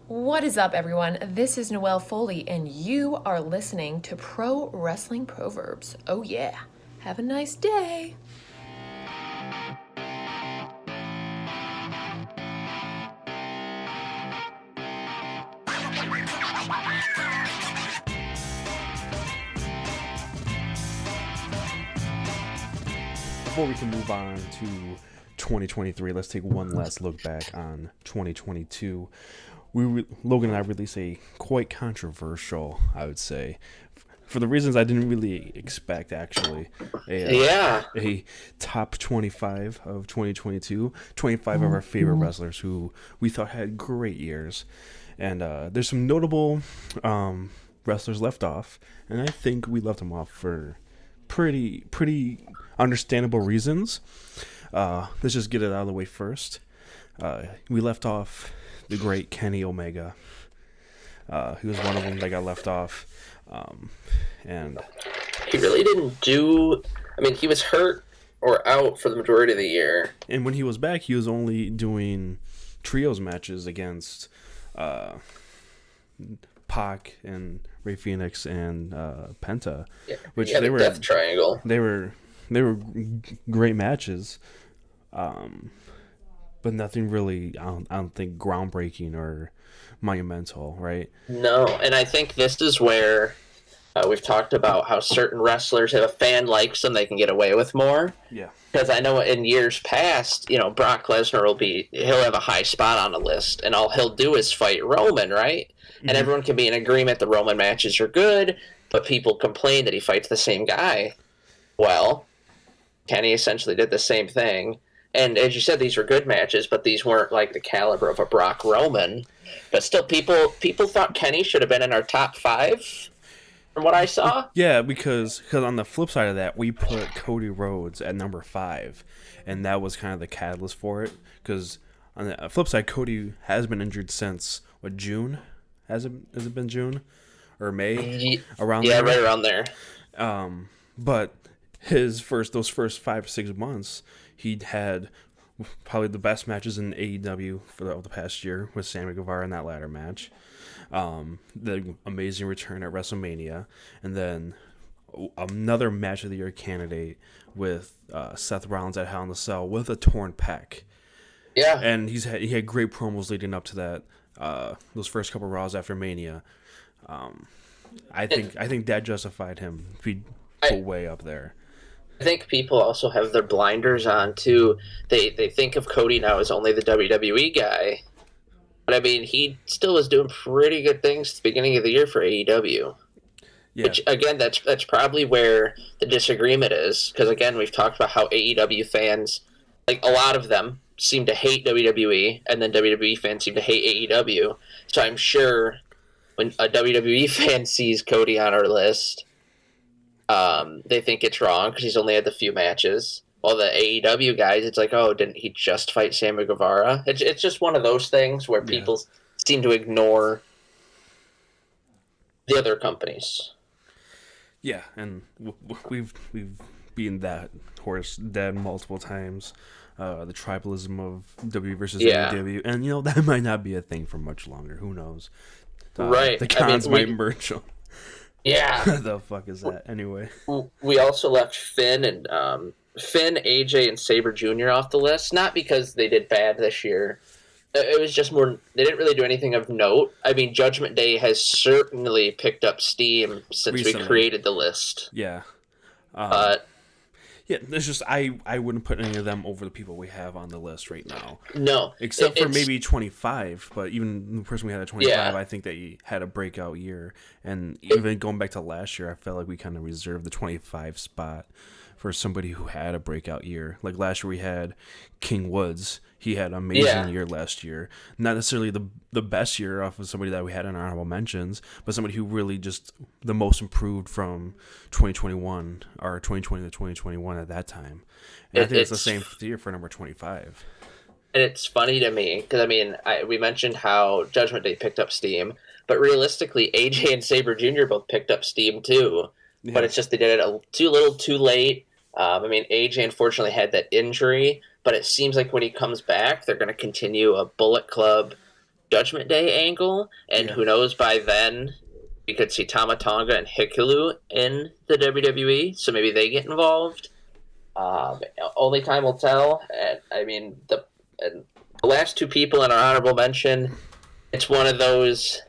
What is up, everyone? This is Noelle Foley, and you are listening to Pro Wrestling Proverbs. Oh, yeah. Have a nice day. Before we can move on to 2023, let's take one last look back on 2022. Logan and I released a quite controversial, I would say, for the reasons I didn't really expect, actually, a top 25 of 2022, 25 of our favorite wrestlers who we thought had great years. And there's some notable wrestlers left off, and I think we left them off for pretty understandable reasons. Let's just get it out of the way first. We left off the great Kenny Omega. He was one of them that got left off. And he really didn't do... I mean, he was hurt or out for the majority of the year. And when he was back, he was only doing trios matches against Pac and Ray Phoenix and Penta, which they were Death Triangle. They were great matches, but nothing really. I don't think groundbreaking or monumental, right? No, and I think this is where we've talked about how certain wrestlers, if a fan likes them, they can get away with more. Yeah. Because I know in years past, Brock Lesnar he'll have a high spot on the list, and all he'll do is fight Roman, right? And everyone can be in agreement the Roman matches are good, but people complain that he fights the same guy. Well, Kenny essentially did the same thing. And as you said, these were good matches, but these weren't like the caliber of a Brock Roman. But still, people thought Kenny should have been in our top 5, from what I saw. Yeah, because on the flip side of that, we put Cody Rhodes at number 5, and that was kind of the catalyst for it. Because on the flip side, Cody has been injured since, June? Has it been June? Or May? Around there? Yeah, right around there. But those first 5-6 months, he'd had probably the best matches in AEW for the past year with Sammy Guevara in that ladder match. The amazing return at WrestleMania, and then another match of the year candidate with Seth Rollins at Hell in a Cell with a torn pec. Yeah, and he had great promos leading up to that. Those first couple of Raws after Mania. I think that justified him to be way up there. I think people also have their blinders on too. They think of Cody now as only the WWE guy, but I mean he still was doing pretty good things at the beginning of the year for AEW. Yeah. Which again, that's probably where the disagreement is, because again we've talked about how AEW fans, like a lot of them, seem to hate WWE, and then WWE fans seem to hate AEW. So I'm sure when a WWE fan sees Cody on our list, they think it's wrong because he's only had the few matches. While the AEW guys, it's like, oh, didn't he just fight Sammy Guevara? It's just one of those things where people seem to ignore the other companies. Yeah, and we've beaten that horse dead multiple times. The tribalism of W versus AEW, and that might not be a thing for much longer. Who knows? Right, the cons might merge. Yeah. What the fuck is that? Anyway. We also left Finn, AJ, and Sabre Jr. off the list, not because they did bad this year. It was just more, they didn't really do anything of note. I mean, Judgment Day has certainly picked up steam since we created the list. Yeah. Yeah, it's just I wouldn't put any of them over the people we have on the list right now. No. Except for maybe 25, but even the person we had at 25, I think that he had a breakout year. And even going back to last year, I felt like we kind of reserved the 25 spot for somebody who had a breakout year. Like last year we had King Woods. He had an amazing year last year. Not necessarily the best year off of somebody that we had in our honorable mentions, but somebody who really just the most improved from 2021 or 2020 to 2021 at that time. And I think it's the same year for number 25. And it's funny to me because, I mean, we mentioned how Judgment Day picked up steam, but realistically, AJ and Sabre Jr. both picked up steam too. Yeah. But it's just they did it too little, too late. I mean, AJ unfortunately had that injury, but it seems like when he comes back, they're going to continue a Bullet Club Judgment Day angle, and Yeah. who knows, by then we could see Tama Tonga and Hikaru in the WWE, so maybe they get involved. Only time will tell. And I mean, the last two people in our honorable mention, it's one of those,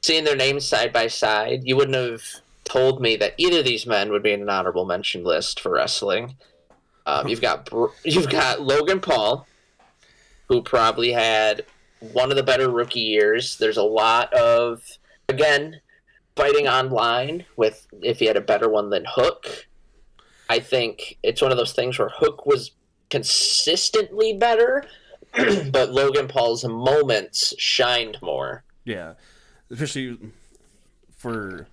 seeing their names side by side, you wouldn't have told me that either of these men would be in an honorable mention list for wrestling. You've got Logan Paul, who probably had one of the better rookie years. There's a lot of, again, fighting online with if he had a better one than Hook. I think it's one of those things where Hook was consistently better, but Logan Paul's moments shined more. Yeah, especially for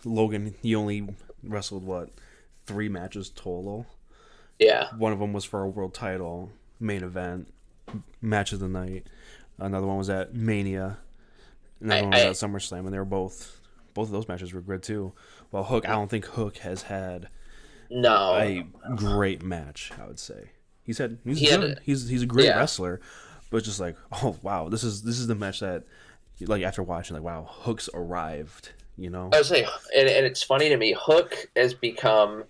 Logan, he only wrestled, what, 3 matches total? Yeah. One of them was for a world title, main event, match of the night. Another one was at Mania. Another one was at SummerSlam, and they were both of those matches were good too. Well, Hook, I don't think Hook has had a great match, I would say. He's good. He's a great wrestler, but just like, oh wow, this is the match that, like, after watching, like, wow, Hook's arrived, you know? I would say, and it's funny to me, Hook has become,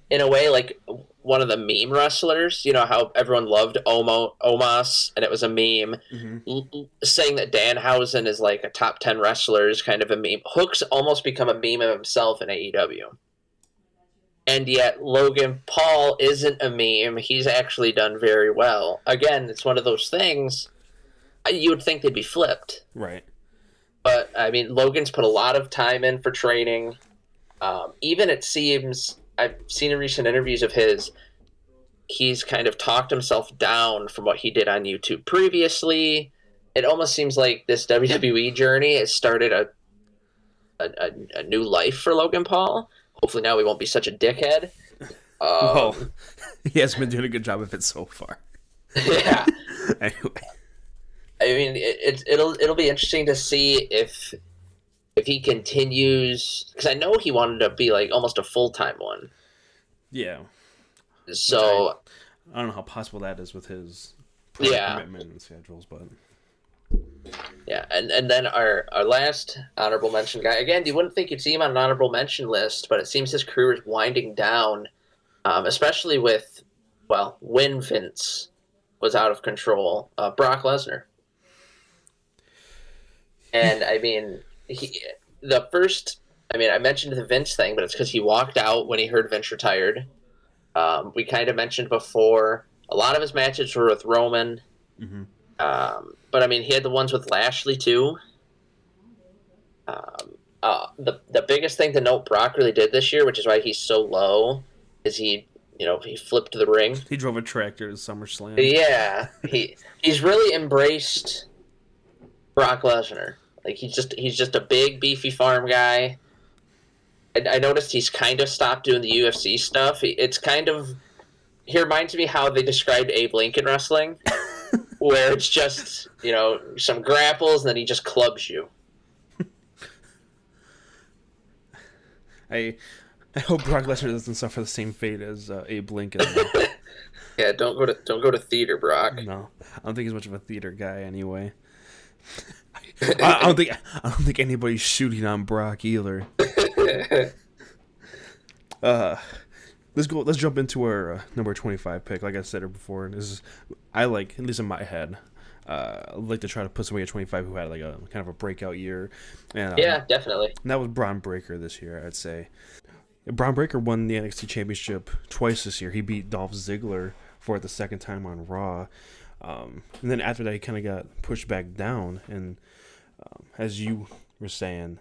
in a way, like one of the meme wrestlers. You know how everyone loved Omos, and it was a meme. Mm-hmm. Saying that Danhausen is like a top 10 wrestler is kind of a meme. Hook's almost become a meme of himself in AEW. And yet Logan Paul isn't a meme. He's actually done very well. Again, it's one of those things, you would think they'd be flipped. Right. But, I mean, Logan's put a lot of time in for training. Even it seems, I've seen in recent interviews of his, he's kind of talked himself down from what he did on YouTube previously. It almost seems like this WWE journey has started a new life for Logan Paul. Hopefully now we won't be such a dickhead. Well, he has been doing a good job of it so far. Yeah. Anyway. I mean, it'll be interesting to see if he continues, because I know he wanted to be like almost a full-time one. Yeah. So I don't know how possible that is with his commitment and schedules, but yeah, and then our last honorable mention guy, again, you wouldn't think you'd see him on an honorable mention list, but it seems his career is winding down, especially with, well, when Vince was out of control, Brock Lesnar. And I mean, I mentioned the Vince thing, but it's because he walked out when he heard Vince retired. We kind of mentioned before, a lot of his matches were with Roman. Mm-hmm. But I mean, he had the ones with Lashley too. The biggest thing to note Brock really did this year, which is why he's so low, is he flipped the ring. He drove a tractor to SummerSlam. Yeah, he's really embraced Brock Lesnar. Like he's just a big beefy farm guy. And I noticed he's kind of stopped doing the UFC stuff. It's kind of, he reminds me how they described Abe Lincoln wrestling, where it's just, some grapples and then he just clubs you. I hope Brock Lesnar doesn't suffer the same fate as Abe Lincoln. Yeah, don't go to theater, Brock. No, I don't think he's much of a theater guy anyway. I don't think anybody's shooting on Brock either. Let's jump into our number 25 pick. Like I said before, I like, at least in my head, I'd like to try to put somebody at 25 who had like a kind of a breakout year. And yeah, definitely. And that was Braun Breaker this year, I'd say. Braun Breaker won the NXT Championship twice this year. He beat Dolph Ziggler for it the second time on Raw. And then after that, he kind of got pushed back down. And as you were saying,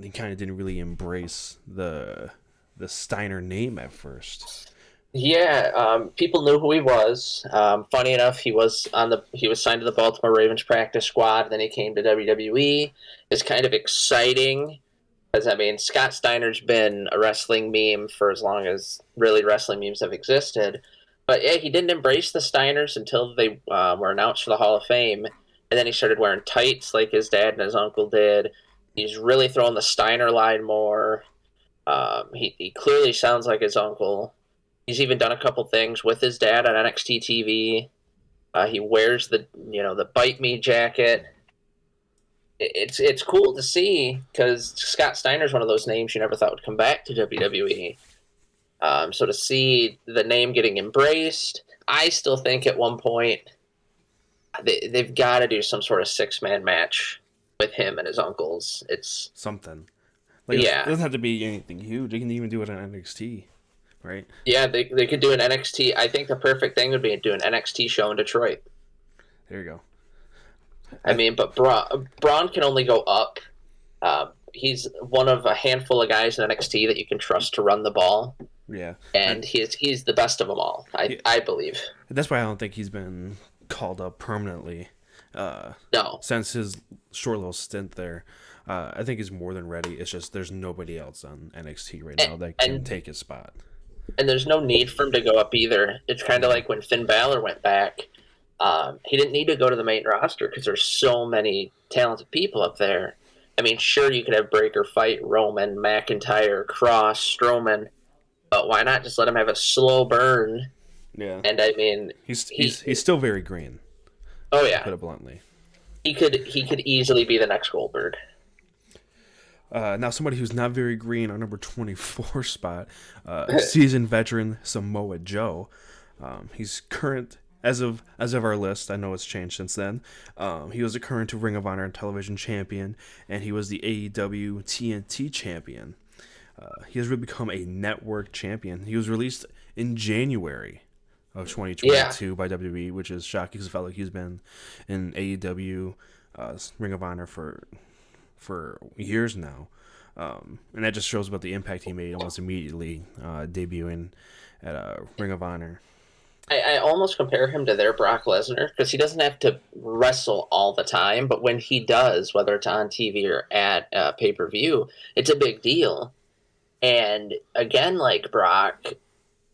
he kind of didn't really embrace the Steiner name at first. Yeah, people knew who he was. Funny enough, he was signed to the Baltimore Ravens practice squad. Then he came to WWE. It's kind of exciting because I mean Scott Steiner's been a wrestling meme for as long as really wrestling memes have existed. But yeah, he didn't embrace the Steiners until they were announced for the Hall of Fame, and then he started wearing tights like his dad and his uncle did. He's really throwing the Steiner line more. He clearly sounds like his uncle. He's even done a couple things with his dad on NXT TV. He wears the Bite Me jacket. it's cool to see because Scott Steiner's one of those names you never thought would come back to WWE. So to see the name getting embraced, I still think at one point they've got to do some sort of 6-man match with him and his uncles. It's Something. Like it yeah, doesn't have to be anything huge. They can even do it on NXT, right? yeah. They could do an NXT. I think the perfect thing would be to do an NXT show in Detroit. There you go. I mean, but Braun can only go up. He's one of a handful of guys in NXT that you can trust to run the ball, Yeah, and he's the best of them all. I believe. that's why I don't think he's been called up permanently. No, Since his short little stint there, I think he's more than ready. It's just there's nobody else on NXT right now that can take his spot. and there's no need for him to go up either. It's kind of like when Finn Balor went back. He didn't need to go to the main roster because there's so many talented people up there. I mean, sure, you could have Breakker fight Roman, McIntyre, Cross, Strowman, but why not just let him have a slow burn? Yeah, And I mean, he's still very green. oh To yeah, put it bluntly. he could easily be the next Goldberg. Now, somebody who's not very green on number 24 spot, seasoned veteran Samoa Joe. He's current as of our list. I know it's changed since then. He was a current Ring of Honor and Television champion, and he was the AEW TNT champion. He has really become a network champion. He was released in January of 2022 by WWE, which is shocking because I felt like he's been in AEW, Ring of Honor for years now, and that just shows about the impact he made almost immediately debuting at Ring of Honor. I almost compare him to their Brock Lesnar because he doesn't have to wrestle all the time, but when he does, whether it's on TV or at pay-per-view, it's a big deal. And again, like Brock,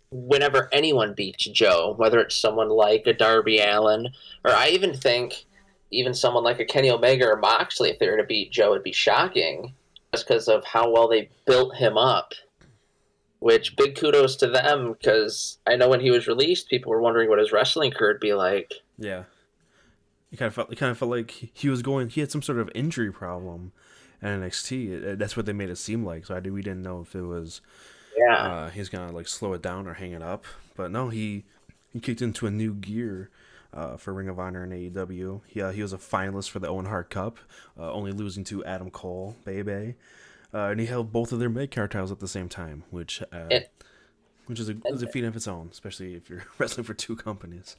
whenever anyone beats Joe, whether it's someone like a Darby Allin, or I even think even someone like a Kenny Omega or Moxley, if they were to beat Joe, it'd be shocking just because of how well they built him up. Which big kudos to them because I know when he was released, people were wondering what his wrestling career would be like. Yeah, it kind of felt like he was going. He had some sort of injury problem at NXT. That's what they made it seem like. So we didn't know if it was he's gonna like slow it down or hang it up. But no, he kicked into a new gear. For Ring of Honor and AEW. He was a finalist for the Owen Hart Cup, only losing to Adam Cole, Bebe. And he held both of their mid-card titles at the same time, which is a feat of its own, especially if you're wrestling for two companies.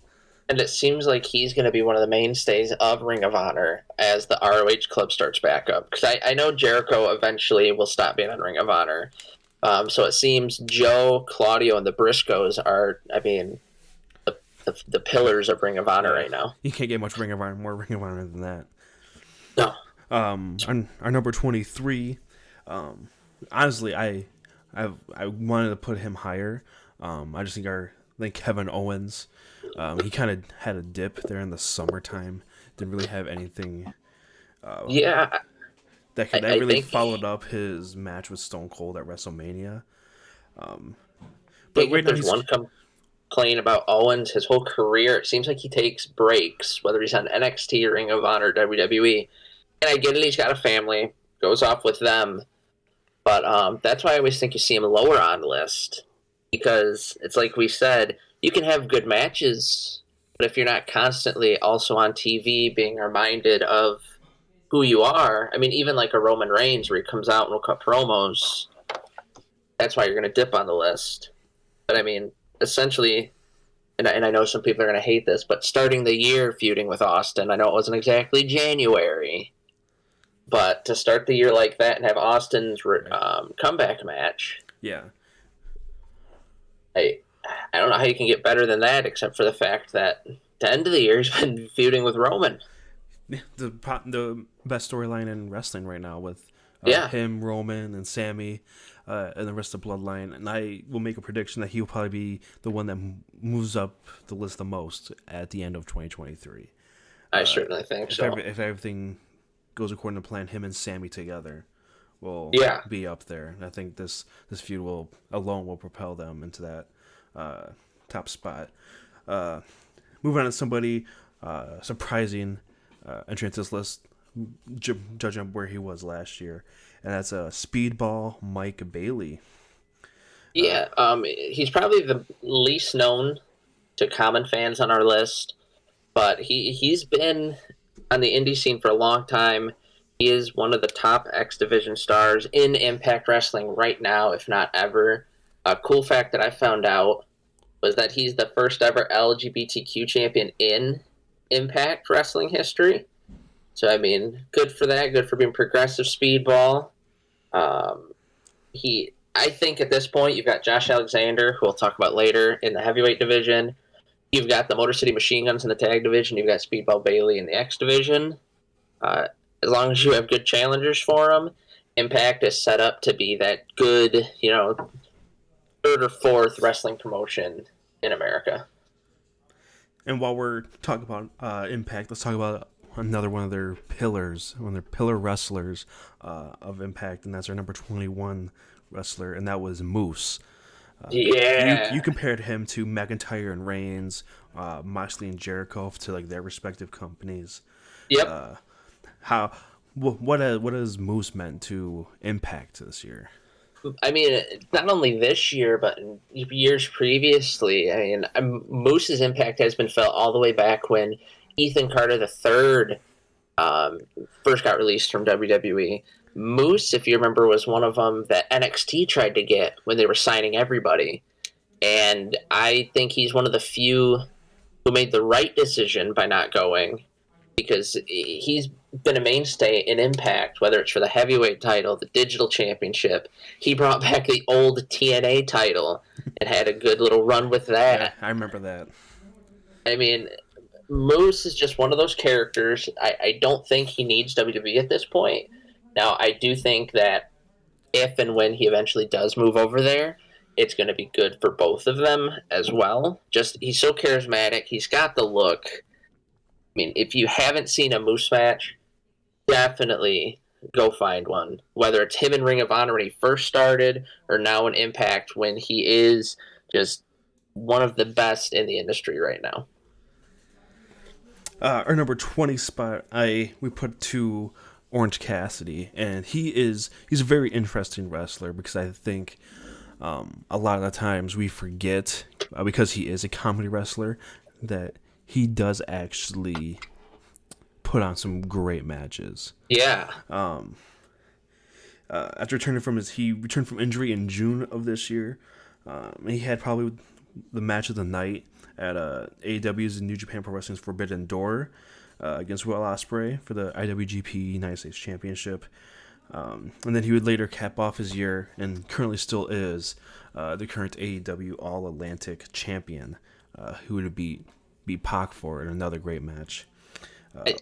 And it seems like he's going to be one of the mainstays of Ring of Honor as the ROH club starts back up. Because I know Jericho eventually will stop being on Ring of Honor. So it seems Joe, Claudio, and the Briscoes are, I mean, the pillars of Ring of Honor right now. You can't get much more Ring of Honor than that. No. Our number 23, honestly, I wanted to put him higher. I just think Kevin Owens, he kind of had a dip there in the summertime. Didn't really have anything. That really followed up his match with Stone Cold at WrestleMania. But right now, there's one complaint about Owens, his whole career, it seems like he takes breaks, whether he's on NXT or Ring of Honor, WWE. And I get it, he's got a family, goes off with them. But that's why I always think you see him lower on the list. Because it's like we said, you can have good matches, but if you're not constantly also on TV being reminded of who you are, I mean, even like a Roman Reigns where he comes out and will cut promos, that's why you're going to dip on the list. But I mean, essentially, and I know some people are going to hate this, but starting the year feuding with Austin, I know it wasn't exactly January, but to start the year like that and have Austin's comeback match, yeah, I don't know how you can get better than that, except for the fact that the end of the year he's been feuding with Roman. The best storyline in wrestling right now with him, Roman, and Sammy, and the rest of the Bloodline. And I will make a prediction that he'll probably be the one that moves up the list the most at the end of 2023. I certainly think so. If everything goes according to plan, him and Sammy together will be up there. And I think this feud will propel them into that top spot. Moving on to somebody surprising entrance to this list, judging where he was last year, and that's a Speedball Mike Bailey. Yeah, he's probably the least known to common fans on our list, but he's been on the indie scene for a long time. He is one of the top X Division stars in Impact Wrestling right now, if not ever. A cool fact that I found out was that he's the first ever LGBTQ champion in Impact Wrestling history. So, I mean, good for that. Good for being progressive speedball. Um, I think at this point, you've got Josh Alexander, who we'll talk about later, in the heavyweight division. You've got the Motor City Machine Guns in the tag division. You've got Speedball Bailey in the X division. As long as you have good challengers for them, Impact is set up to be that good, third or fourth wrestling promotion in America. And while we're talking about Impact, let's talk about another one of their pillars, one of their pillar wrestlers of Impact, and that's our number 21 wrestler, and that was Moose. Yeah. You compared him to McIntyre and Reigns, Moxley and Jericho, to like their respective companies. Yep. What has Moose meant to Impact this year? I mean, not only this year, but in years previously. I mean, Moose's impact has been felt all the way back when Ethan Carter III first got released from WWE. Moose, if you remember, was one of them that NXT tried to get when they were signing everybody. And I think he's one of the few who made the right decision by not going, because he's been a mainstay in Impact, whether it's for the heavyweight title, the digital championship. He brought back the old TNA title and had a good little run with that. Yeah, I remember that. I mean, Moose is just one of those characters. I don't think he needs WWE at this point. Now, I do think that if and when he eventually does move over there, it's going to be good for both of them as well. Just, he's so charismatic. He's got the look. I mean, if you haven't seen a Moose match, definitely go find one. Whether it's him in Ring of Honor when he first started, or now in Impact when he is just one of the best in the industry right now. Our number 20 spot, we put to Orange Cassidy, and he's a very interesting wrestler, because I think a lot of the times we forget, because he is a comedy wrestler, that he does actually put on some great matches. Yeah. After he returned from injury in June of this year. He had probably the match of the night at AEW's New Japan Pro Wrestling's Forbidden Door against Will Ospreay for the IWGP United States Championship. And then he would later cap off his year, and currently still is, the current AEW All-Atlantic Champion, who would beat Pac for in another great match.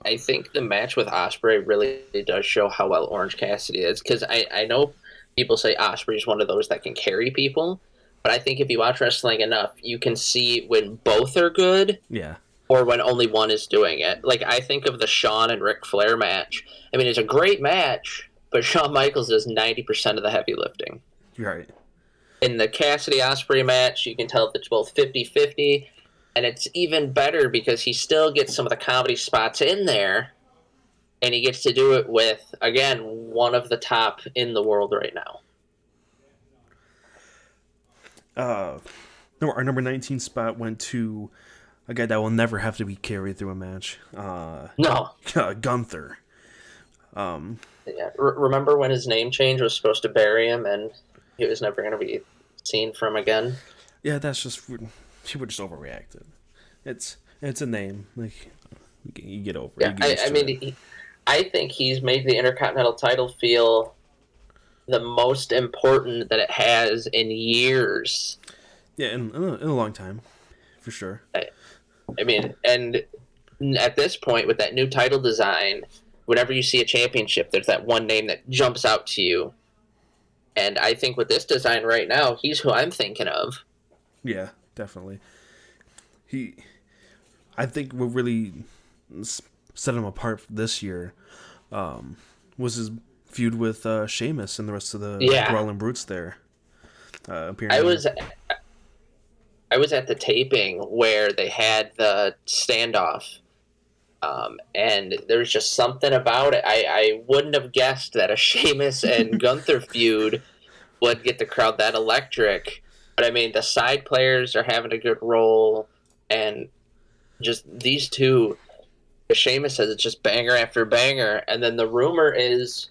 I think the match with Ospreay really does show how well Orange Cassidy is, because I know people say Ospreay is one of those that can carry people, but I think if you watch wrestling enough, you can see when both are good, yeah, or when only one is doing it. Like, I think of the Shawn and Ric Flair match. I mean, it's a great match, but Shawn Michaels does 90% of the heavy lifting. Right. In the Cassidy-Ospreay match, you can tell that it's both 50-50, and it's even better because he still gets some of the comedy spots in there, and he gets to do it with, again, one of the top in the world right now. Our number 19 spot went to a guy that will never have to be carried through a match. No. Gunther. Yeah. Remember when his name change was supposed to bury him, and he was never going to be seen from again? Yeah, that's just... People just overreacted. It's a name. Like, you get over it. Yeah, I mean, I think he's made the Intercontinental title feel the most important that it has in years. Yeah, in a long time, for sure. I mean, and at this point, with that new title design, whenever you see a championship, there's that one name that jumps out to you. And I think with this design right now, he's who I'm thinking of. Yeah, definitely. I think what really set him apart this year was his feud with Sheamus and the rest of the Brawling Brutes there. I was at the taping where they had the standoff, And there's just something about it. I wouldn't have guessed that a Sheamus and Gunther feud would get the crowd that electric. But I mean, the side players are having a good role, and just these two, Sheamus says it's just banger after banger. And then the rumor is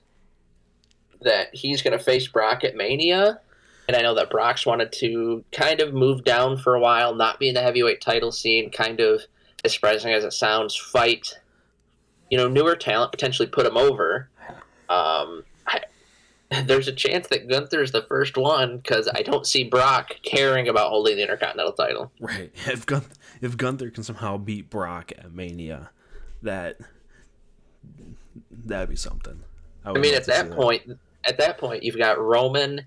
that he's going to face Brock at Mania. And I know that Brock's wanted to kind of move down for a while, not be in the heavyweight title scene, kind of, as surprising as it sounds, fight, newer talent, potentially put him over. There's a chance that Gunther's the first one because I don't see Brock caring about holding the Intercontinental title. Right. If Gunther can somehow beat Brock at Mania, that'd be something. I mean, at that point, you've got Roman,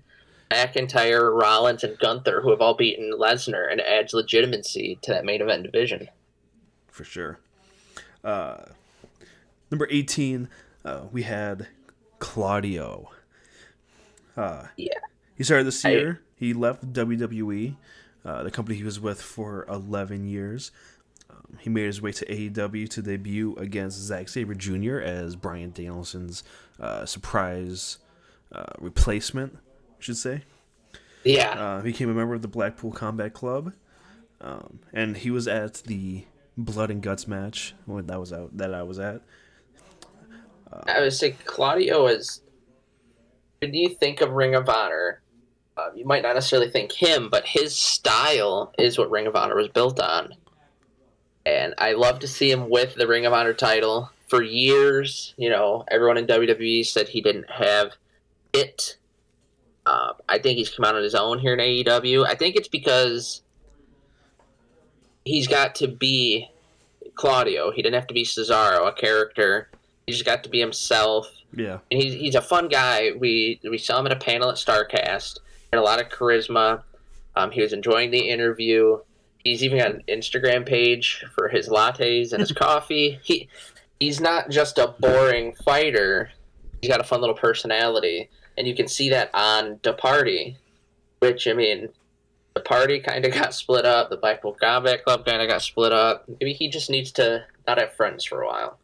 McIntyre, Rollins, and Gunther, who have all beaten Lesnar, and it adds legitimacy to that main event division. For sure. Number 18, we had Claudio. Yeah. He started this year. He left WWE, the company he was with for 11 years. He made his way to AEW to debut against Zack Sabre Jr. as Bryan Danielson's surprise replacement, I should say. Yeah. He became a member of the Blackpool Combat Club, and he was at the Blood and Guts match when I was at. I would say Claudio is. When you think of Ring of Honor, you might not necessarily think him, but his style is what Ring of Honor was built on. And I love to see him with the Ring of Honor title. For years, everyone in WWE said he didn't have it. I think he's come out on his own here in AEW. I think it's because he's got to be Claudio. He didn't have to be Cesaro, a character. He just got to be himself. Yeah. And he's a fun guy. We saw him at a panel at StarCast. Had a lot of charisma. He was enjoying the interview. He's even got an Instagram page for his lattes and his coffee. He's not just a boring fighter. He's got a fun little personality. And you can see that on The Party, which, I mean, The Party kind of got split up. The Blackpool Combat Club kind of got split up. Maybe he just needs to not have friends for a while.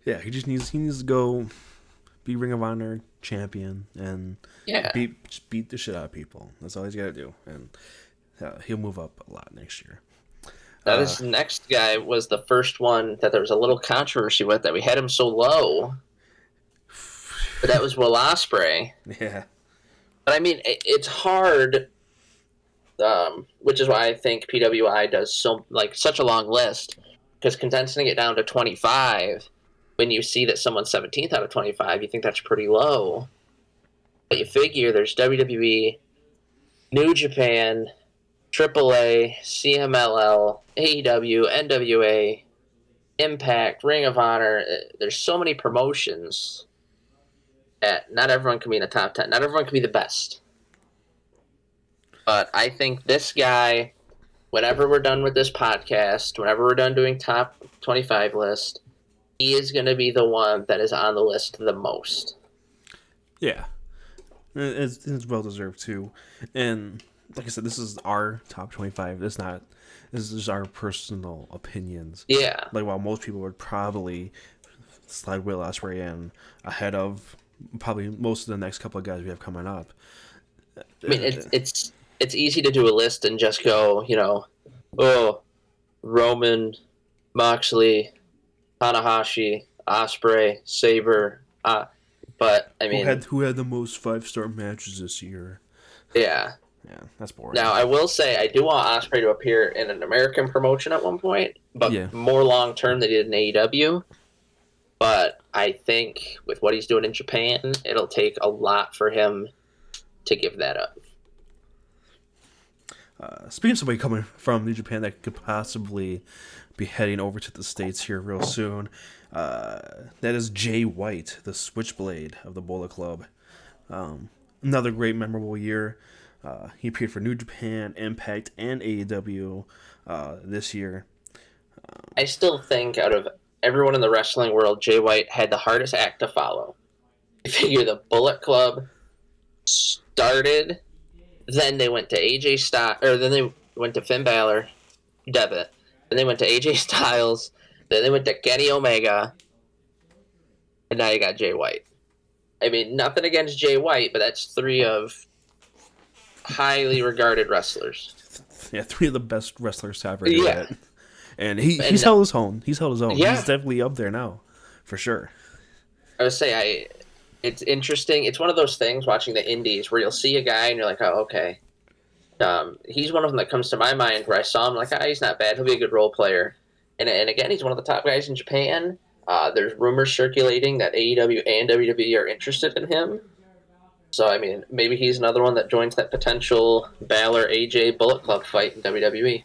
Yeah, he needs to go be Ring of Honor champion and beat the shit out of people. That's all he's got to do, and he'll move up a lot next year. Now, this next guy was the first one that there was a little controversy with, that we had him so low. But that was Will Ospreay. Yeah. But I mean, it's hard, which is why I think PWI does such a long list, because condensing it down to 25. When you see that someone's 17th out of 25, you think that's pretty low. But you figure there's WWE, New Japan, AAA, CMLL, AEW, NWA, Impact, Ring of Honor. There's so many promotions that not everyone can be in the top 10. Not everyone can be the best. But I think this guy, whenever we're done with this podcast, whenever we're done doing top 25 list, he is going to be the one that is on the list the most. Yeah. It's well-deserved, too. And, like I said, this is our top 25. This is our personal opinions. Yeah. Like, while most people would probably slide Will Ospreay in ahead of probably most of the next couple of guys we have coming up. I mean, it's easy to do a list and just go, Roman, Moxley, Tanahashi, Ospreay, Sabre, but I mean, who had the most 5-star matches this year? Yeah, that's boring. Now I will say I do want Ospreay to appear in an American promotion at one point, but more long term than he did in AEW. But I think with what he's doing in Japan, it'll take a lot for him to give that up. Speaking of somebody coming from New Japan that could possibly be heading over to the States here real soon, that is Jay White, the Switchblade of the Bullet Club. Another great memorable year. He appeared for New Japan, Impact, and AEW this year. I still think out of everyone in the wrestling world, Jay White had the hardest act to follow. You figure the Bullet Club started, then they went to AJ Styles, or then they went to Finn Balor, Devitt. Then they went to AJ Styles, Then they went to Kenny Omega, and now you got Jay White. I mean, nothing against Jay White, but that's 3 of highly regarded wrestlers. Yeah, 3 of the best wrestlers to ever do it. And he's And held his own. He's held his own. Yeah. He's definitely up there now, for sure. I would say it's interesting. It's one of those things watching the indies where you'll see a guy and you're like, oh, okay. He's one of them that comes to my mind where I saw him like, he's not bad. He'll be a good role player. And again, he's one of the top guys in Japan. There's rumors circulating that AEW and WWE are interested in him. So, I mean, maybe he's another one that joins that potential Balor-AJ Bullet Club fight in WWE.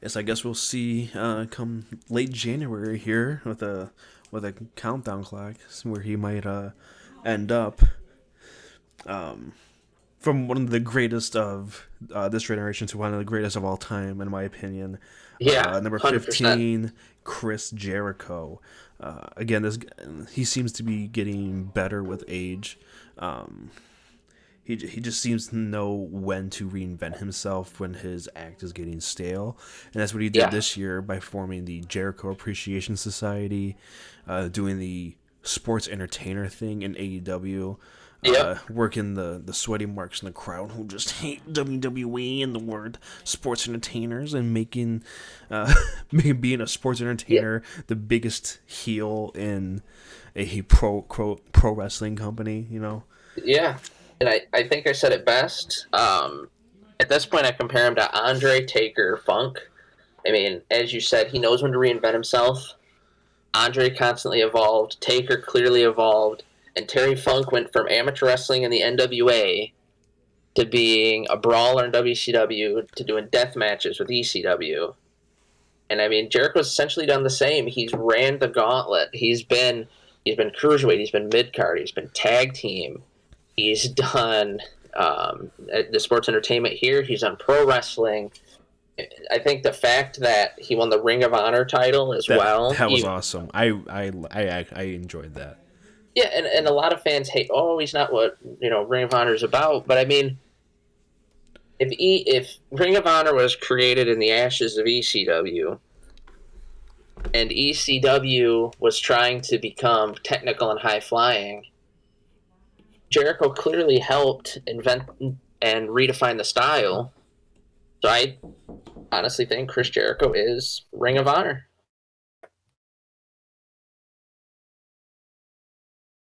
Yes, I guess we'll see come late January here with a countdown clock where he might end up. From one of the greatest of this generation to one of the greatest of all time, in my opinion. Yeah, number 15, Chris Jericho. Again, he seems to be getting better with age. He just seems to know when to reinvent himself when his act is getting stale. And that's what he did this year by forming the Jericho Appreciation Society, doing the sports entertainer thing in AEW, working the sweaty marks in the crowd who just hate WWE and the word sports entertainers, and making being a sports entertainer the biggest heel in a pro wrestling company, you know? Yeah. And I think I said it best. At this point, I compare him to Andre Taker Funk. I mean, as you said, he knows when to reinvent himself. Andre constantly evolved. Taker clearly evolved. And Terry Funk went from amateur wrestling in the NWA to being a brawler in WCW to doing death matches with ECW. And I mean, Jericho's essentially done the same. He's ran the gauntlet. He's been cruiserweight. He's been mid-card. He's been tag team. He's done the sports entertainment here. He's done pro wrestling. I think the fact that he won the Ring of Honor title as well. That was awesome. I enjoyed that. Yeah, and a lot of fans hate, he's not what, Ring of Honor is about. But I mean, if Ring of Honor was created in the ashes of ECW, and ECW was trying to become technical and high-flying, Jericho clearly helped invent and redefine the style. So I honestly think Chris Jericho is Ring of Honor.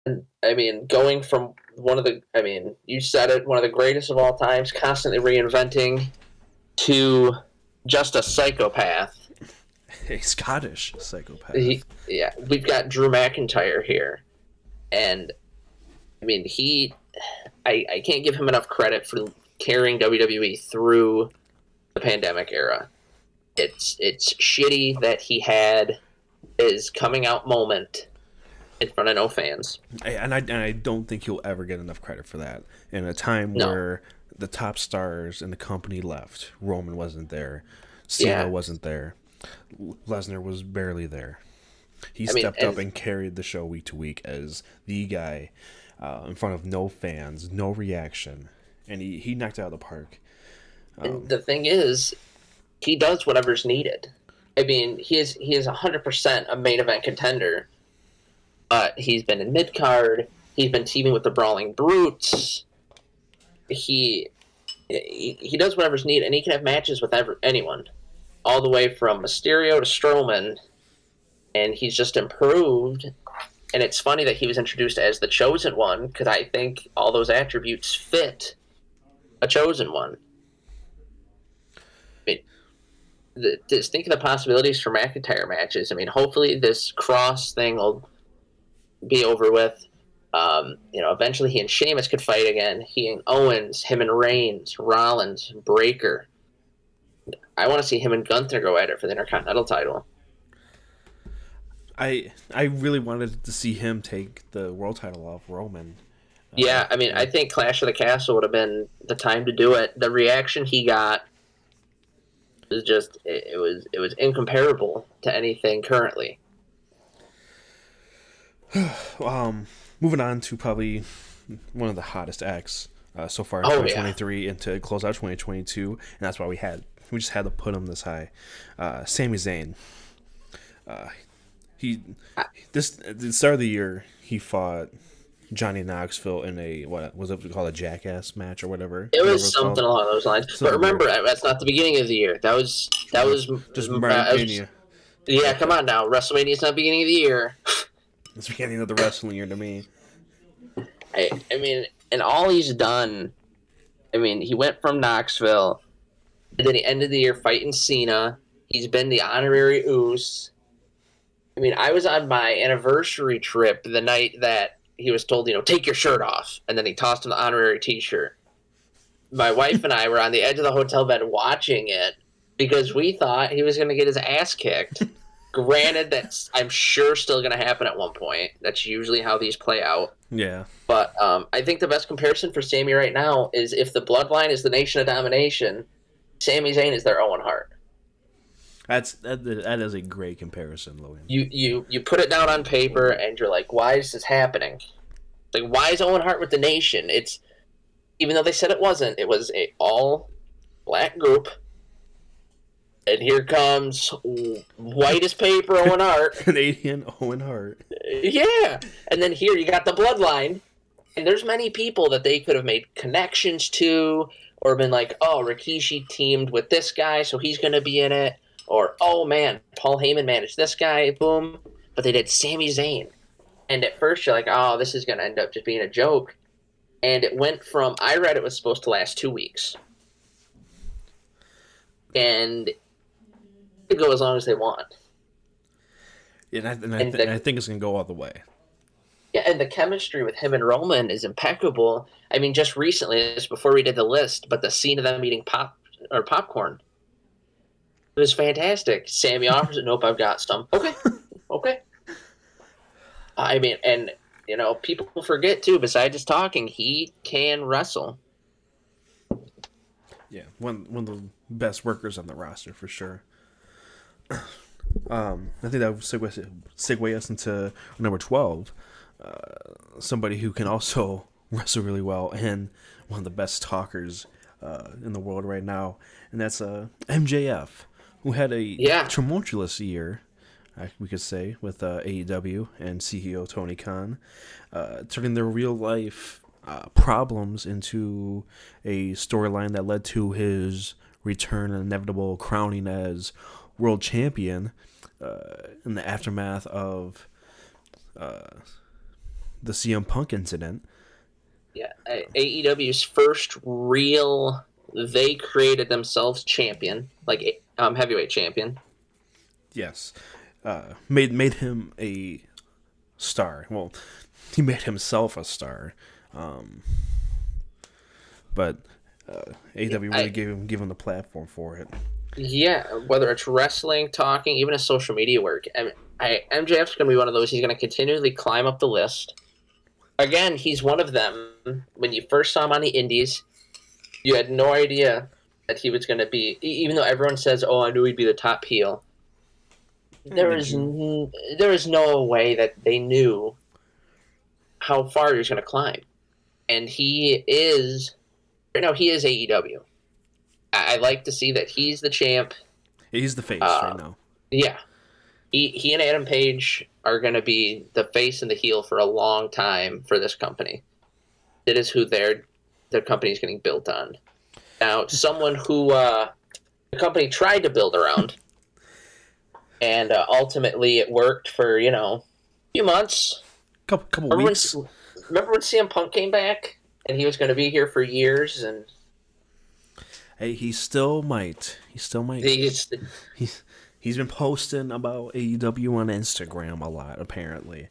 And, I mean, going from you said it, one of the greatest of all times, constantly reinventing, to just a psychopath. A Scottish psychopath. We've got Drew McIntyre here. And I mean, I can't give him enough credit for carrying WWE through the pandemic era. It's shitty that he had his coming out moment in front of no fans. And I don't think he'll ever get enough credit for that. In a time where the top stars in the company left, Roman wasn't there, Cena wasn't there, Lesnar was barely there. He stepped up and carried the show week to week as the guy. In front of no fans, no reaction, and he knocked it out of the park. And the thing is, he does whatever's needed. I mean, he is 100% a main event contender. He's been in mid card. He's been teaming with the Brawling Brutes. He does whatever's needed, and he can have matches with anyone, all the way from Mysterio to Strowman, and he's just improved. And it's funny that he was introduced as the Chosen One, because I think all those attributes fit a Chosen One. I mean, just think of the possibilities for McIntyre matches. I mean, hopefully this Cross thing will be over with. Eventually he and Sheamus could fight again. He and Owens, him and Reigns, Rollins, Breakker. I want to see him and Gunther go at it for the Intercontinental title. I really wanted to see him take the world title off Roman. Yeah, I mean, I think Clash of the Castle would have been the time to do it. The reaction he got was just it was incomparable to anything currently. Moving on to probably one of the hottest acts so far in 2023 and to close out 2022, and that's why we just had to put him this high. Sami Zayn. He at the start of the year he fought Johnny Knoxville in a what was it called, a jackass match or whatever. It Whatever was something along those lines. But remember, that's not the beginning of the year. That was just Mania. Yeah, come on now. WrestleMania's not beginning of the year. It's the beginning of the wrestling year to me. I mean, and all he's done, I mean, he went from Knoxville, and then he ended the year fighting Cena. He's been the honorary Oos. I mean, I was on my anniversary trip the night that he was told, take your shirt off, and then he tossed him the honorary T-shirt. My wife and I were on the edge of the hotel bed watching it because we thought he was going to get his ass kicked. Granted, that's, I'm sure, still going to happen at one point. That's usually how these play out. Yeah. But I think the best comparison for Sammy right now is if the Bloodline is the Nation of Domination, Sami Zayn is their Owen Hart. That is a great comparison, Logan. You put it down on paper, and you're like, why is this happening? Like, why is Owen Hart with the Nation? It's, even though they said it wasn't, it was a all-black group. And here comes white as paper Owen Hart. Canadian Owen Hart. Yeah. And then here you got the Bloodline. And there's many people that they could have made connections to, or been like, oh, Rikishi teamed with this guy, so he's going to be in it. Or, oh, man, Paul Heyman managed this guy, boom. But they did Sami Zayn. And at first you're like, oh, this is going to end up just being a joke. And it went from, I read it was supposed to last 2 weeks. And it could go as long as they want. Yeah, and I think it's going to go all the way. Yeah, and the chemistry with him and Roman is impeccable. I mean, just recently, just before we did the list, but the scene of them eating popcorn. It was fantastic. Sammy offers it. Nope, I've got some. Okay. I mean, and, people forget, too, besides just talking, he can wrestle. Yeah, one of the best workers on the roster, for sure. I think that would segue us into number 12. Somebody who can also wrestle really well and one of the best talkers in the world right now. And that's MJF, who had a tumultuous year, we could say, with AEW and CEO Tony Khan, turning their real-life problems into a storyline that led to his return and inevitable crowning as world champion in the aftermath of the CM Punk incident. Yeah, AEW's first real, they created themselves champion, like heavyweight champion. Yes, made him a star. Well, he made himself a star, but AEW really gave him the platform for it. Yeah, whether it's wrestling, talking, even his social media work. MJF's going to be one of those. He's going to continually climb up the list. Again, he's one of them. When you first saw him on the Indies, you had no idea that he was going to be, even though everyone says, oh, I knew he'd be the top heel. There is no way that they knew how far he was going to climb. And he is AEW. I like to see that he's the champ. He's the face right now. Yeah. He and Adam Page are going to be the face and the heel for a long time for this company. It is who their company is getting built on. Now, someone who the company tried to build around, and ultimately it worked for, a few months. Couple weeks. Remember when CM Punk came back? And he was going to be here for years, and hey, he still might. He's been posting about AEW on Instagram a lot, apparently.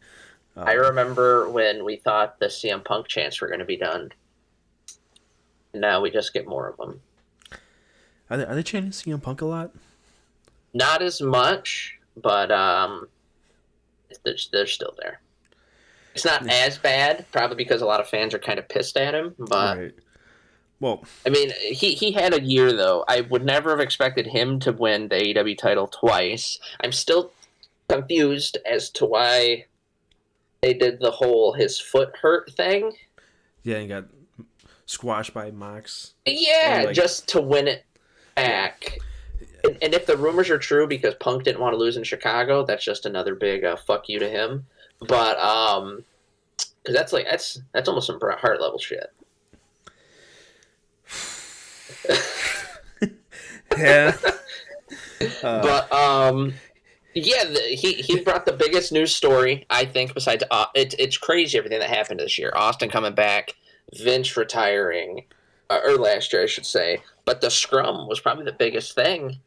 I remember when we thought the CM Punk chants were going to be done. Now we just get more of them. Are they chanting CM Punk a lot? Not as much, but they're still there. It's not as bad, probably because a lot of fans are kind of pissed at him. But right. Well, I mean, he had a year though. I would never have expected him to win the AEW title twice. I'm still confused as to why they did the whole his foot hurt thing. Yeah, he got squashed by Mox. Yeah, just to win it back. and if the rumors are true, because Punk didn't want to lose in Chicago, that's just another big fuck you to him. But because that's almost some Bret Hart level shit. Yeah. But yeah, he brought the biggest news story, I think, besides it's crazy everything that happened this year. Austin coming back, Vince retiring, or last year I should say. But the scrum was probably the biggest thing,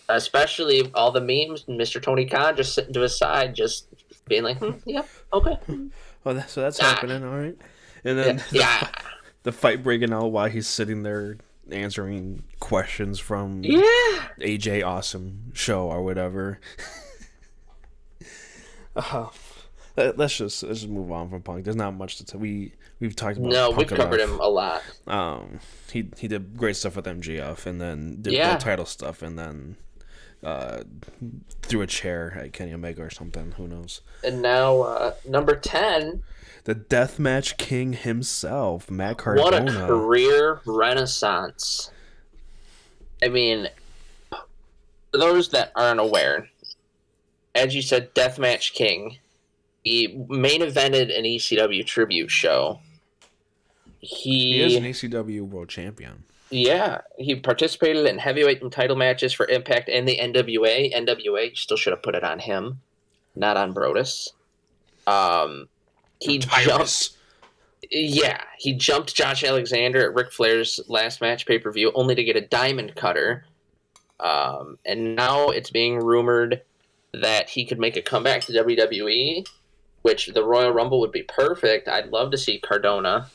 especially all the memes. And Mr. Tony Khan just sitting to his side, just being like, "Yep, okay." Oh, so that's happening, all right. And then the fight breaking out while he's sitting there answering questions from AJ Awesome show or whatever. Let's just move on from Punk. There's not much to tell. We've talked about. No, Punk we've covered him a lot. He did great stuff with MGF, and then did the title stuff, and then threw a chair at Kenny Omega or something. Who knows? And now number 10. The Deathmatch King himself, Matt Cardona. What a career renaissance. I mean, for those that aren't aware, as you said, Deathmatch King, he main evented an ECW tribute show. He is an ECW world champion. Yeah, he participated in heavyweight title matches for Impact and the NWA. NWA still should have put it on him, not on Brodus. He jumped Josh Alexander at Ric Flair's last match pay-per-view only to get a diamond cutter. And now it's being rumored that he could make a comeback to WWE, which the Royal Rumble would be perfect. I'd love to see Cardona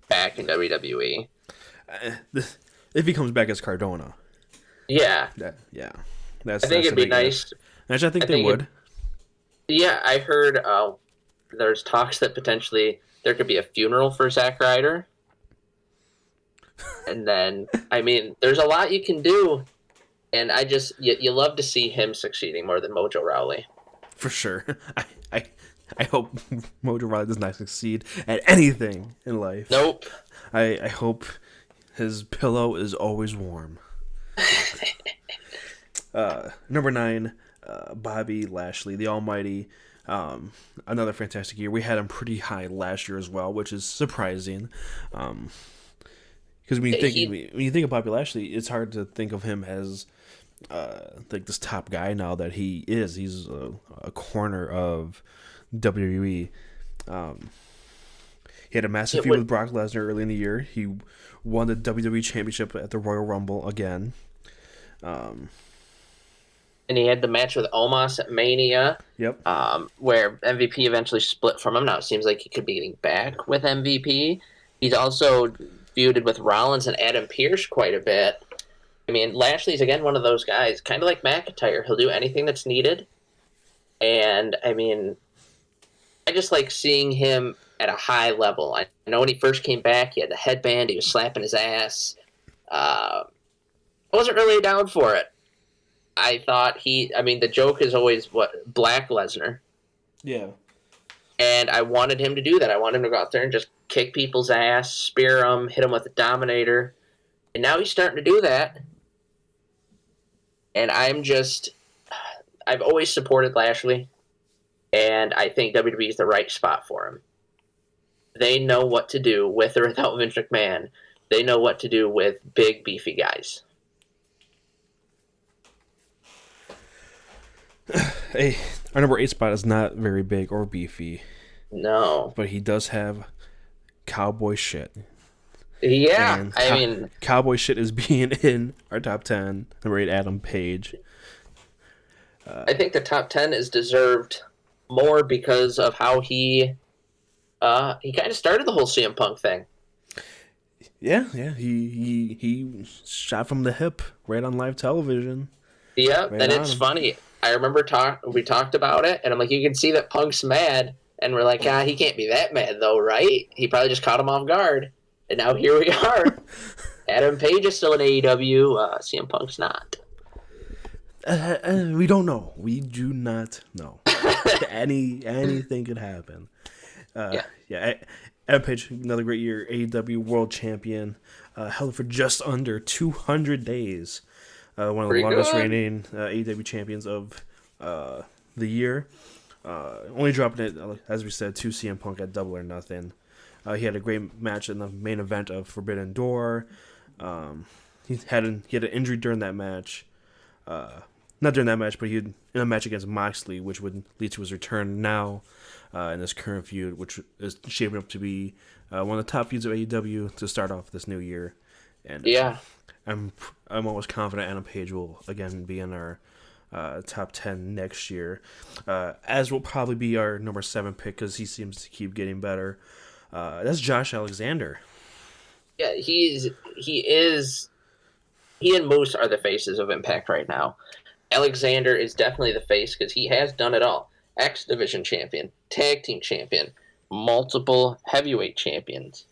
back in WWE. If he comes back as Cardona. Yeah. I think it'd be nice. Actually, I think they would. Yeah, I heard there's talks that potentially there could be a funeral for Zack Ryder. And then, I mean, there's a lot you can do. And I just, you love to see him succeeding more than Mojo Rawley. For sure. I hope Mojo Rawley does not succeed at anything in life. Nope. I hope his pillow is always warm. Number 9, Bobby Lashley, the Almighty. Another fantastic year. We had him pretty high last year as well, which is surprising. Because when you think of Bobby Lashley, it's hard to think of him as like this top guy now that he is. He's a corner of WWE. He had a massive feud with Brock Lesnar early in the year. He won the WWE Championship at the Royal Rumble again. And he had the match with Omos at Mania. Yep. Where MVP eventually split from him. Now it seems like he could be getting back with MVP. He's also feuded with Rollins and Adam Pearce quite a bit. I mean, Lashley's, again, one of those guys, kind of like McIntyre. He'll do anything that's needed. And, I mean, I just like seeing him at a high level. I know when he first came back, he had the headband. He was slapping his ass. I wasn't really down for it. I thought the joke is always Black Lesnar. Yeah. And I wanted him to do that. I wanted him to go out there and just kick people's ass, spear them, hit them with a Dominator. And now he's starting to do that. And I've always supported Lashley. And I think WWE is the right spot for him. They know what to do with or without Vince McMahon. They know what to do with big, beefy guys. Hey, our number 8 spot is not very big or beefy. No. But he does have cowboy shit. Yeah, and cowboy shit is being in our top 10. Number 8, Adam Page. I think the top 10 is deserved more because of how he kind of started the whole CM Punk thing. Yeah, he shot from the hip right on live television. Yeah, right, and it's funny. I remember we talked about it, and I'm like, you can see that Punk's mad, and we're like, he can't be that mad though, right? He probably just caught him off guard, and now here we are. Adam Page is still in AEW. CM Punk's not. We don't know. We do not know. Anything could happen. Yeah. Adam Page, another great year. AEW World Champion, held for just under 200 days. one of the Pretty longest good. reigning AEW champions of the year. Only dropping it, as we said, to CM Punk at Double or Nothing. He had a great match in the main event of Forbidden Door. He had an injury during that match. Not during that match, but he had in a match against Moxley, which would lead to his return now in this current feud, which is shaping up to be one of the top feuds of AEW to start off this new year. And Yeah. I'm almost confident Adam Page will again be in our top 10 next year, as will probably be our number 7 pick because he seems to keep getting better. That's Josh Alexander. Yeah, he and Moose are the faces of Impact right now. Alexander is definitely the face because he has done it all. X Division champion, tag team champion, multiple heavyweight champions.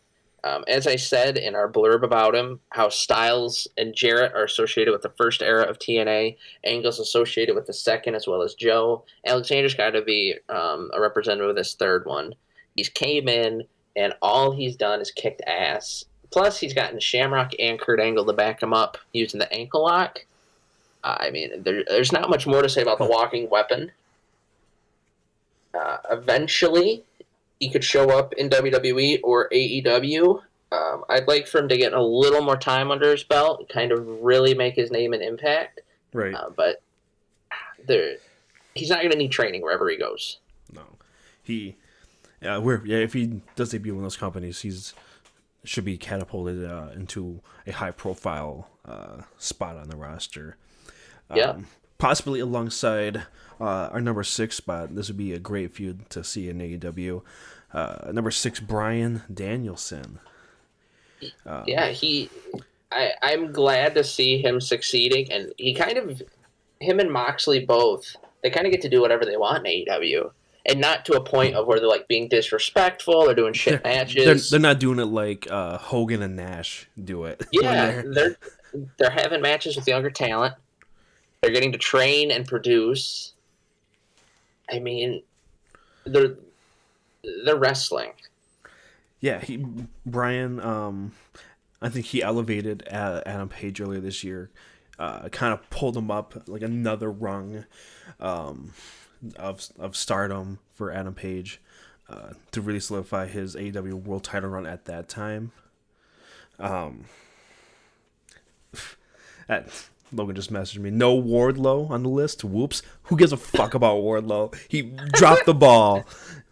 As I said in our blurb about him, how Styles and Jarrett are associated with the first era of TNA, Angle's associated with the second, as well as Joe. Alexander's got to be a representative of this third one. He's came in, and all he's done is kicked ass. Plus, he's gotten Shamrock and Kurt Angle to back him up using the ankle lock. I mean, there's not much more to say about the walking weapon. Eventually, he could show up in WWE or AEW. I'd like for him to get a little more time under his belt and kind of really make his name an impact. Right. But he's not going to need training wherever he goes. No. If he does debut in one of those companies, he's should be catapulted into a high-profile spot on the roster. Possibly alongside our number 6 spot. This would be a great feud to see in AEW. Number 6, Bryan Danielson. I'm glad to see him succeeding, and him and Moxley both, they kind of get to do whatever they want in AEW. And not to a point of where they're like being disrespectful or doing shit matches. They're not doing it like Hogan and Nash do it. Yeah, they're having matches with younger talent. They're getting to train and produce. I mean, they're wrestling. Yeah, Brian. I think he elevated Adam Page earlier this year. Kind of pulled him up like another rung of stardom for Adam Page to really solidify his AEW World Title run at that time. Logan just messaged me. No Wardlow on the list. Whoops. Who gives a fuck about Wardlow? He dropped the ball.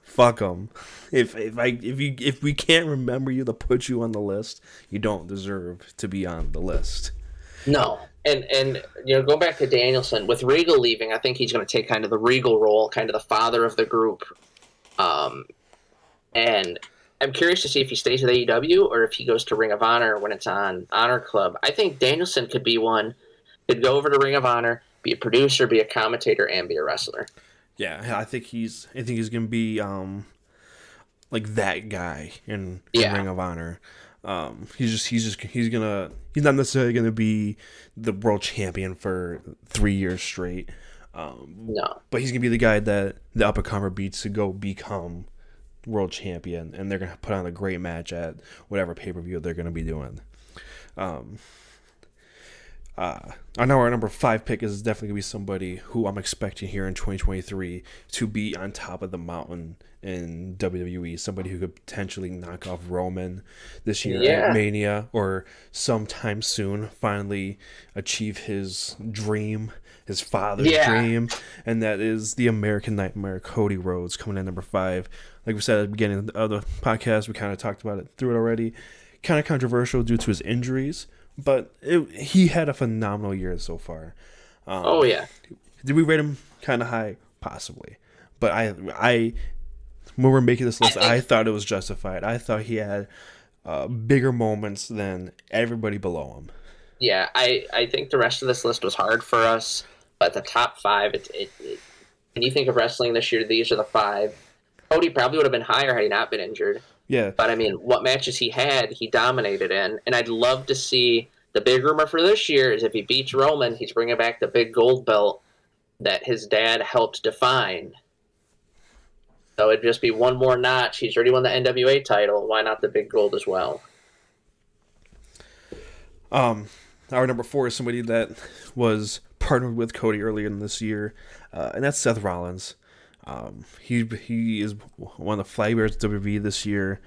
Fuck him. If we can't remember you to put you on the list, you don't deserve to be on the list. No. And go back to Danielson. With Regal leaving, I think he's going to take kind of the Regal role, kind of the father of the group. And I'm curious to see if he stays with AEW or if he goes to Ring of Honor when it's on Honor Club. I think Danielson could be one. Could go over to Ring of Honor, be a producer, be a commentator, and be a wrestler. Yeah, I think he's going to be like that guy in Ring of Honor. He's not necessarily gonna be the world champion for 3 years straight. No, but he's gonna be the guy that the up and comer beats to go become world champion, and they're gonna put on a great match at whatever pay-per-view they're gonna be doing. I know our number 5 pick is definitely going to be somebody who I'm expecting here in 2023 to be on top of the mountain in WWE. Somebody who could potentially knock off Roman this year at Mania or sometime soon finally achieve his dream, his father's dream. And that is the American Nightmare, Cody Rhodes, coming in number 5. Like we said at the beginning of the podcast, we kind of talked about it through it already. Kind of controversial due to his injuries. But he had a phenomenal year so far. Did we rate him kind of high? Possibly. But I when we're making this list, I thought it was justified. I thought he had bigger moments than everybody below him. Yeah, I think the rest of this list was hard for us. But the top 5, when you think of wrestling this year, these are the 5. Cody probably would have been higher had he not been injured. Yeah. But, I mean, what matches he had, he dominated in. And I'd love to see the big rumor for this year is if he beats Roman, he's bringing back the big gold belt that his dad helped define. So it'd just be one more notch. He's already won the NWA title. Why not the big gold as well? our number 4 is somebody that was partnered with Cody earlier in this year, and that's Seth Rollins. He is one of the flag bearers of WWE this year.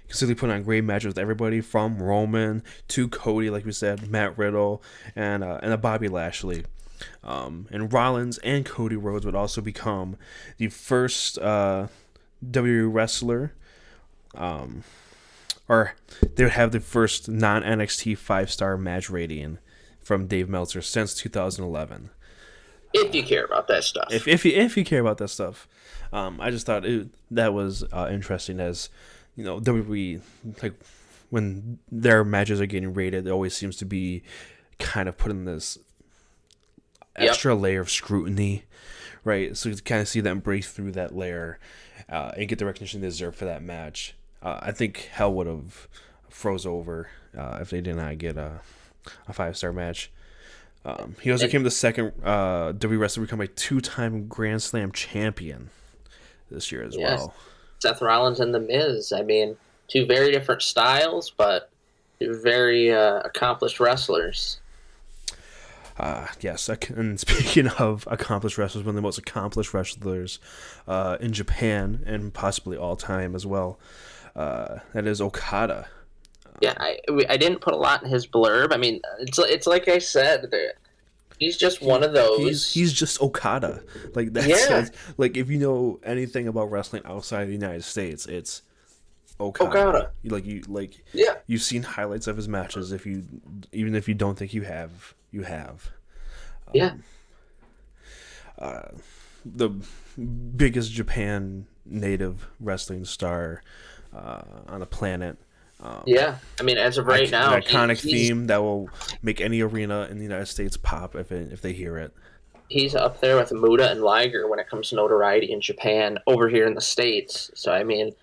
Consistently putting on great matches with everybody from Roman to Cody, like we said, Matt Riddle, and a Bobby Lashley. And Rollins and Cody Rhodes would also become the first WWE wrestler, or they would have the first non-NXT 5-star match rating from Dave Meltzer since 2011. If you care about that stuff. If you care about that stuff. I just thought that was interesting, as you know, WWE, like, when their matches are getting rated, it always seems to be kind of put in this extra layer of scrutiny, right? So you kind of see them break through that layer and get the recognition they deserve for that match. I think hell would have froze over if they did not get a 5-star match. He also became the second WWE wrestler to become a 2-time Grand Slam champion this year as well. Seth Rollins and The Miz. I mean, 2 very different styles, but 2 very accomplished wrestlers. Yes, and speaking of accomplished wrestlers, one of the most accomplished wrestlers in Japan and possibly all time as well, that is Okada. Yeah, I didn't put a lot in his blurb. I mean, it's like I said, he's just one of those. He's just Okada. Like that's like, if you know anything about wrestling outside of the United States, it's Okada. You've seen highlights of his matches. Even if you don't think you have. The biggest Japan native wrestling star on the planet. I mean, as of right now, an iconic theme that will make any arena in the United States pop if they hear it. He's up there with Muda and Liger when it comes to notoriety in Japan over here in the States. So I mean,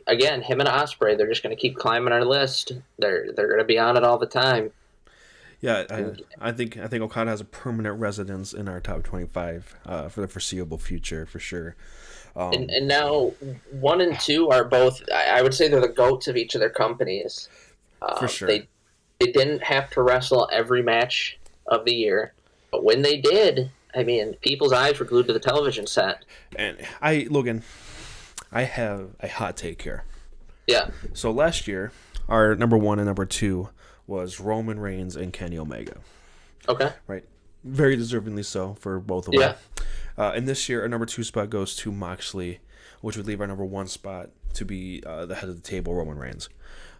again, him and Ospreay, they're just going to keep climbing our list. They're going to be on it all the time. Yeah, I think Okada has a permanent residence in our top 25 for the foreseeable future, for sure. And now 1 and 2 are both, I would say, they're the GOATs of each of their companies. For sure. They didn't have to wrestle every match of the year, but when they did, I mean, people's eyes were glued to the television set. And Logan, I have a hot take here. Yeah. So last year, our number 1 and number 2 was Roman Reigns and Kenny Omega. Okay. Right. Very deservingly so for both of them. And this year, our number 2 spot goes to Moxley, which would leave our number 1 spot to be the head of the table, Roman Reigns.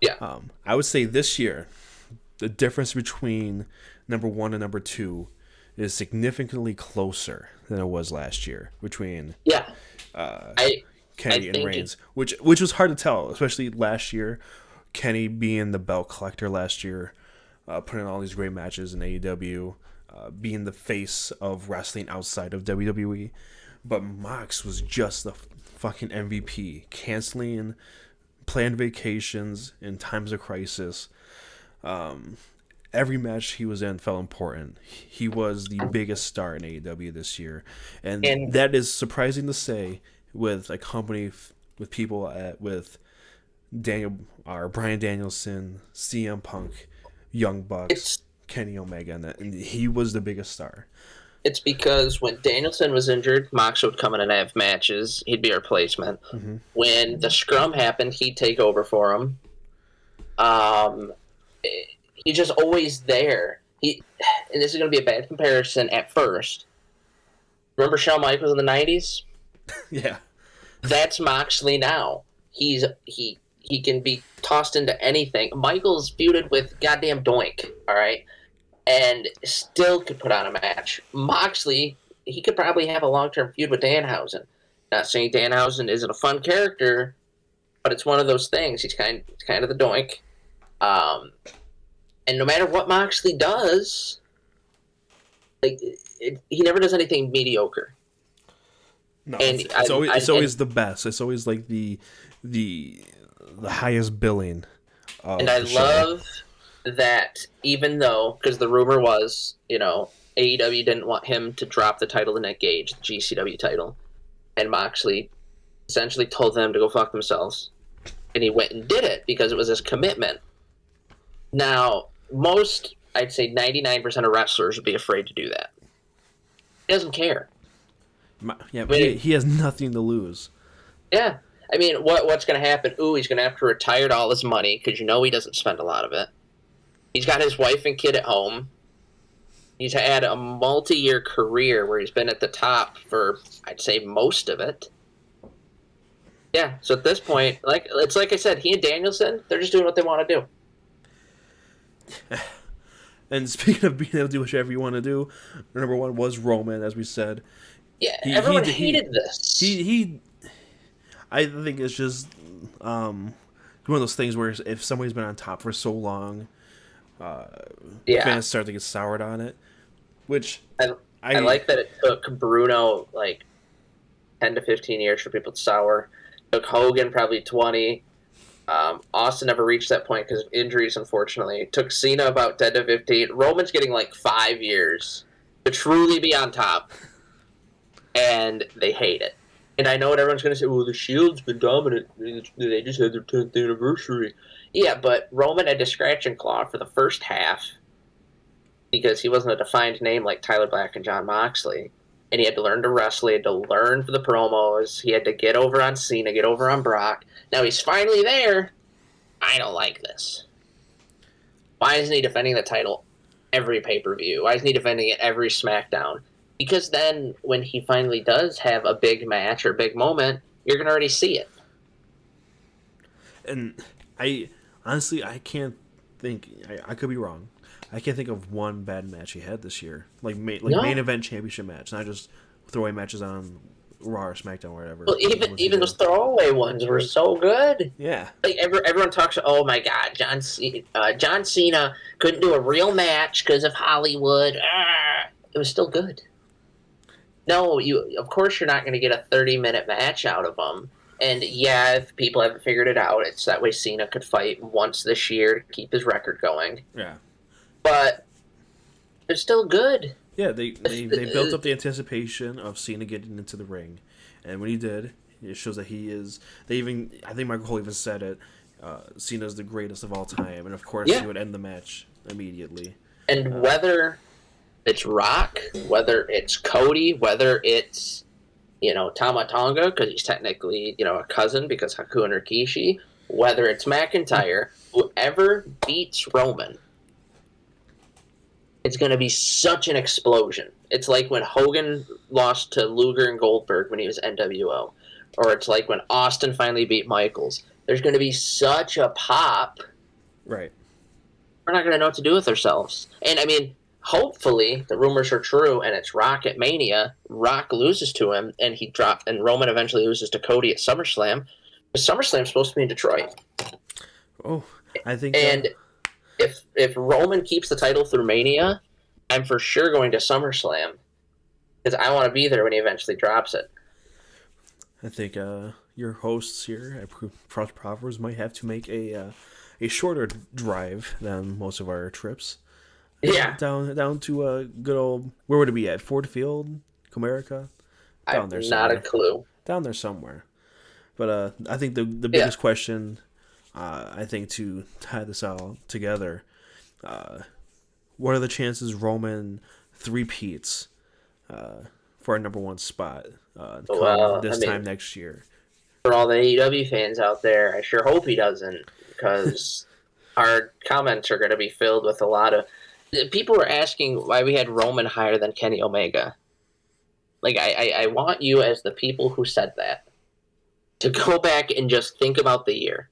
Yeah. I would say this year, the difference between number 1 and number 2 is significantly closer than it was last year between Kenny and Reigns, which was hard to tell, especially last year. Kenny being the belt collector last year, putting in all these great matches in AEW, being the face of wrestling outside of WWE. But Mox was just the fucking MVP, canceling planned vacations in times of crisis. Every match he was in felt important. He was the biggest star in AEW this year. And that is surprising to say with a company with people with Bryan Danielson, CM Punk, Young Bucks, Kenny Omega, and he was the biggest star. It's because when Danielson was injured, Mox would come in and have matches. He'd be a replacement. Mm-hmm. When the scrum happened, he'd take over for him. He's just always there. And this is going to be a bad comparison at first. Remember Shawn Michaels in the 90s? Yeah. That's Moxley now. He can be tossed into anything. Michaels feuded with goddamn Doink, all right? And still could put on a match. Moxley, he could probably have a long-term feud with Danhausen. Not saying Danhausen isn't a fun character, but it's one of those things. He's kind of the Doink. And no matter what Moxley does, he never does anything mediocre. No, and it's always the best. It's always like the highest billing. And I love that, even though, because the rumor was, AEW didn't want him to drop the title to Nick Gage, the GCW title, and Moxley essentially told them to go fuck themselves, and he went and did it because it was his commitment. Now, most, I'd say 99% of wrestlers would be afraid to do that. He doesn't care. Yeah, but he has nothing to lose. Yeah. I mean, what's going to happen? Ooh, he's going to have to retire all his money because you know he doesn't spend a lot of it. He's got his wife and kid at home. He's had a multi-year career where he's been at the top for, I'd say, most of it. Yeah, so at this point, like I said, he and Danielson, they're just doing what they want to do. And speaking of being able to do whatever you want to do, number one was Roman, as we said. Yeah, everyone hated this. I think it's just one of those things where if somebody's been on top for so long, fans start to get soured on it. Which I like that it took Bruno like 10 to 15 years for people to sour. It took Hogan probably 20. Austin never reached that point because of injuries, unfortunately. It took Cena about 10 to 15. Roman's getting like 5 years to truly be on top. And they hate it. And I know what everyone's going to say, well, the Shield's been dominant. They just had their 10th anniversary. Yeah, but Roman had to scratch and claw for the first half because he wasn't a defined name like Tyler Black and Jon Moxley. And he had to learn to wrestle. He had to learn for the promos. He had to get over on Cena, get over on Brock. Now he's finally there. I don't like this. Why isn't he defending the title every pay-per-view? Why isn't he defending it every SmackDown? Because then when he finally does have a big match or big moment, you're going to already see it. And I can't think, I could be wrong. I can't think of one bad match he had this year. Main event championship match, not just throwaway matches on Raw or SmackDown or whatever. Well, even those throwaway ones were so good. Yeah. Like everyone talks, oh my God, John Cena couldn't do a real match because of Hollywood. It was still good. No, of course you're not going to get a 30-minute match out of them. And yeah, if people haven't figured it out, it's that way Cena could fight once this year to keep his record going. Yeah. But they're still good. Yeah, they built up the anticipation of Cena getting into the ring. And when he did, it shows that he is... I think Michael Cole even said it, Cena's the greatest of all time. And of course, he would end the match immediately. And whether it's Rock, whether it's Cody, whether it's, Tama Tonga, because he's technically, a cousin because Haku and Rikishi, whether it's McIntyre, whoever beats Roman, it's going to be such an explosion. It's like when Hogan lost to Luger and Goldberg when he was NWO. Or it's like when Austin finally beat Michaels. There's going to be such a pop. Right. We're not going to know what to do with ourselves. And, I mean, hopefully the rumors are true and it's Rock at Mania. Rock loses to him and and Roman eventually loses to Cody at SummerSlam. Because SummerSlam's supposed to be in Detroit. Oh, I think... And if Roman keeps the title through Mania, I'm for sure going to SummerSlam. Because I want to be there when he eventually drops it. I think your hosts here at Proverbs might have to make a shorter drive than most of our trips. Yeah. Down to a good old... Where would it be at? Ford Field? Comerica? Down there somewhere. Not a clue. Down there somewhere. But I think the biggest question, I think, to tie this all together, what are the chances Roman three-peats for our number one spot time next year? For all the AEW fans out there, I sure hope he doesn't, because our comments are going to be filled with a lot of... People were asking why we had Roman higher than Kenny Omega. Like, I want you, as the people who said that, to go back and just think about the year.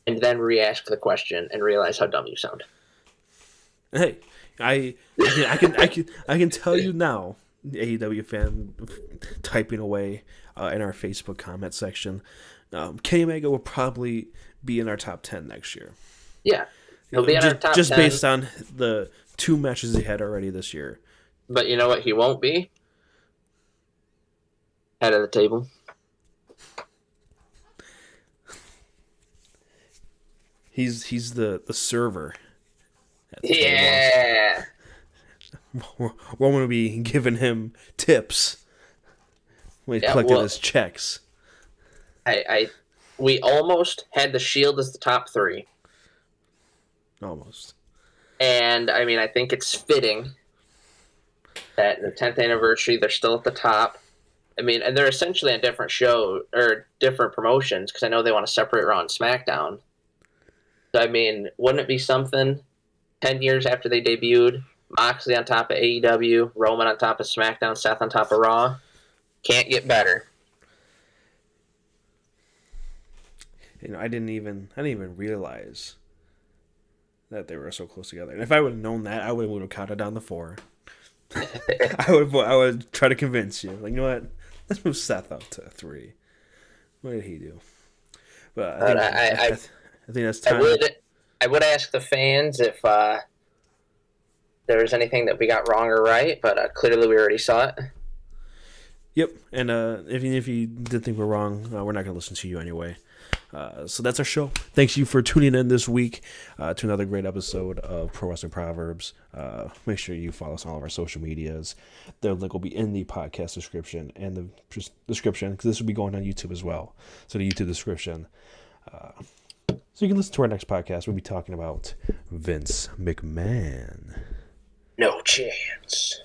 And then re-ask the question and realize how dumb you sound. Hey, I can tell you now, AEW fan typing away in our Facebook comment section, Kenny Omega will probably be in our top 10 next year. Yeah. He'll be in our top 10. Based on the 2 matches he had already this year. But you know what he won't be? Head of the table. He's the server. Yeah. Roman will be giving him tips when he's collecting his checks. We almost had the Shield as the top 3. Almost. And I mean, I think it's fitting that the 10th anniversary, they're still at the top. I mean, and they're essentially on different show or different promotions because I know they want to separate Raw and SmackDown. So, I mean, wouldn't it be something 10 years after they debuted? Moxley on top of AEW, Roman on top of SmackDown, Seth on top of Raw. Can't get better. I didn't even realize that they were so close together. And if I would have known that, I would have counted down the 4. I would try to convince you. Like, you know what? Let's move Seth up to 3. What did he do? But I think that's time. I would ask the fans if there was anything that we got wrong or right, but clearly we already saw it. Yep, and if you did think we're wrong, we're not going to listen to you anyway. So that's our show. Thanks you for tuning in this week to another great episode of Pro Wrestling Proverbs. Make sure you follow us on all of our social medias. The link will be in the podcast description and the description, because this will be going on YouTube as well. So the YouTube description. So you can listen to our next podcast. We'll be talking about Vince McMahon. No chance.